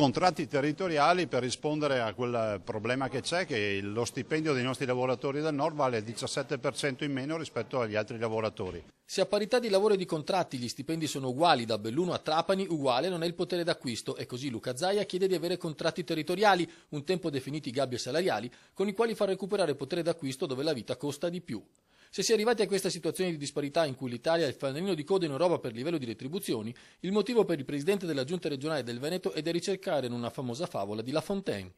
contratti territoriali per rispondere a quel problema che c'è, che lo stipendio dei nostri lavoratori del nord vale il 17% in meno rispetto agli altri lavoratori. Se a parità di lavoro e di contratti gli stipendi sono uguali da Belluno a Trapani, uguale non è il potere d'acquisto e così Luca Zaia chiede di avere contratti territoriali, un tempo definiti gabbie salariali, con i quali far recuperare potere d'acquisto dove la vita costa di più. Se si è arrivati a questa situazione di disparità in cui l'Italia è il fanalino di coda in Europa per livello di retribuzioni, il motivo per il presidente della giunta regionale del Veneto è da ricercare in una famosa favola di La Fontaine.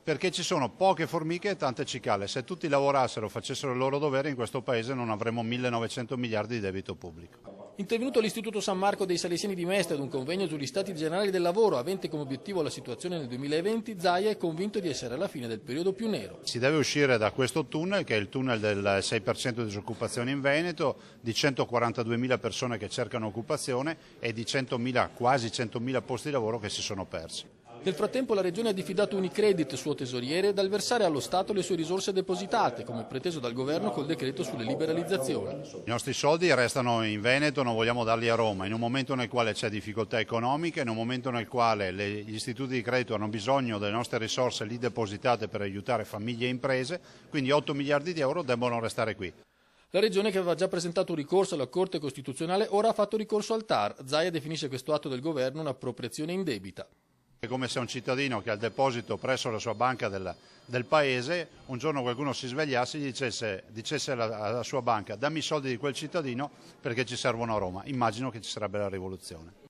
Perché ci sono poche formiche e tante cicale. Se tutti lavorassero, facessero il loro dovere, in questo paese non avremmo 1900 miliardi di debito pubblico. Intervenuto all'Istituto San Marco dei Salesiani di Mestre ad un convegno sugli stati generali del lavoro avente come obiettivo la situazione nel 2020, Zaia è convinto di essere alla fine del periodo più nero. Si deve uscire da questo tunnel, che è il tunnel del 6% di disoccupazione in Veneto, di 142.000 persone che cercano occupazione e di 100.000, quasi 100.000 posti di lavoro che si sono persi. Nel frattempo la Regione ha diffidato Unicredit, suo tesoriere, dal versare allo Stato le sue risorse depositate, come preteso dal Governo col decreto sulle liberalizzazioni. I nostri soldi restano in Veneto, non vogliamo darli a Roma, in un momento nel quale c'è difficoltà economica, in un momento nel quale gli istituti di credito hanno bisogno delle nostre risorse lì depositate per aiutare famiglie e imprese, quindi 8 miliardi di euro devono restare qui. La Regione, che aveva già presentato un ricorso alla Corte Costituzionale, ora ha fatto ricorso al TAR. Zaia definisce questo atto del Governo un'appropriazione indebita. È come se un cittadino che ha il deposito presso la sua banca del paese, un giorno qualcuno si svegliasse e dicesse alla sua banca: dammi i soldi di quel cittadino perché ci servono a Roma. Immagino che ci sarebbe la rivoluzione.